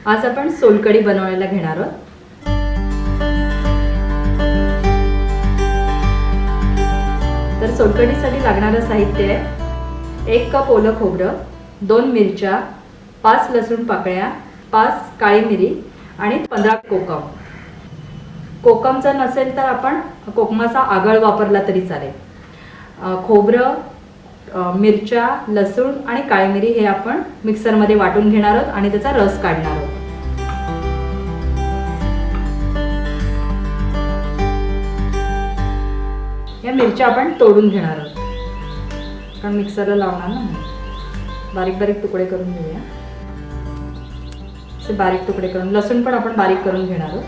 आज आपण सोलकढी बनवायला घेणार आहोत। तर सोलकढीसाठी लागणारं साहित्य आहे 1 कप ओलं खोबरं, 2 मिरच्या, 5 लसूण पाकळ्या, 5 काळी मिरी आणि 15 कोकम। कोकम जर नसेल तर आपण कोकमाचा आगळ वापरला तरी चालेल। खोबरं, मिरच्या, लसूण आणि काळी मिरी हे आपण मिक्सरमध्ये वाटून घेणार आहोत आणि त्याचा रस काढणार आहोत। या मिरच्या आपण तोडून घेणार आहोत कारण मिक्सरला लावणार ना। बारीक बारीक तुकडे करून घेऊया। असे बारीक तुकडे करून, लसूण पण आपण बारीक करून घेणार आहोत।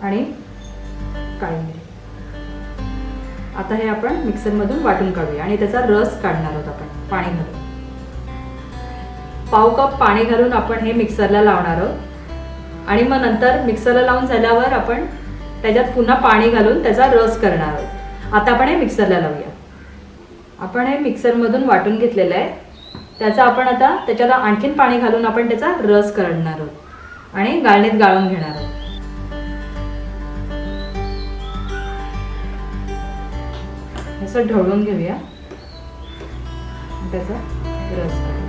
आणि काळी मिरी। आता हे आपण मिक्सर मधून वाटून काढूया आणि त्याचा रस काढणार आहोत आपण पाणी घालून। पाव कप पाणी घालून आपण हे मिक्सरला लावणार आहोत आणि मग नंतर मिक्सरला लावून झाल्यावर आपण त्याच्यात पुन्हा पाणी घालून त्याचा रस करणार आहोत। आता आपण हे मिक्सरला लावूया। आपण हे मिक्सर मधून वाटून घेतलेलं आहे, त्याचा आपण आता त्याच्यात आणखीन पाणी घालून आपण त्याचा रस करणार आहोत आणि गाळणीत गाळून घेणार आहोत। असं ढवळून घेऊया त्याचा रस काढूया।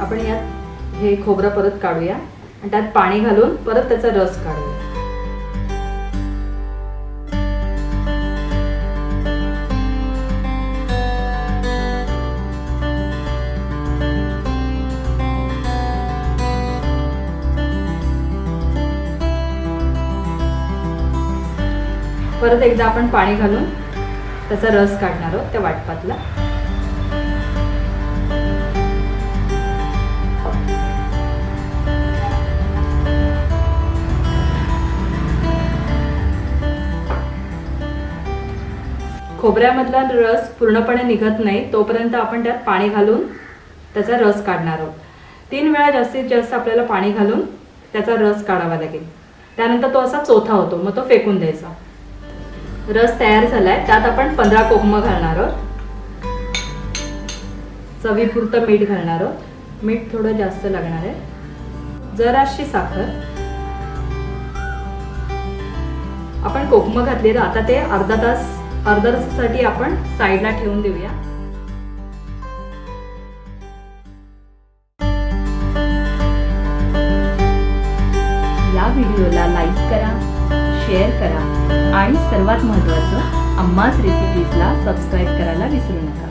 आपण यात हे खोबरं परत काढूया आणि त्यात पाणी घालून परत त्याचा रस काढूया। परत एकदा आपण पाणी घालून त्याचा रस काढणार आहोत त्या वाटपातला। खोबऱ्यामधला रस पूर्णपणे निघत नाही तोपर्यंत आपण त्यात पाणी घालून त्याचा रस काढणार आहोत। 3 वेळा जास्तीत जास्त आपल्याला पाणी घालून त्याचा रस काढावा लागेल। त्यानंतर तो असा चोथा होतो, मग तो फेकून द्यायचा। रस तयार झालाय, त्यात आपण 15 कोकम घालणार आहोत। चवीपुरतं मीठ घालणार आहोत। मीठ थोडं जास्त लागणार आहे। जराशी साखर। आपण कोकम घातले, आता ते अर्धा तासासाठी आपण साईडला ठेवून देऊया। या व्हिडिओला लाईक करा, शेअर करा आणि सर्वात महत्त्वाचं अम्माज रेसिपीजला सबस्क्राईब करायला विसरू नका।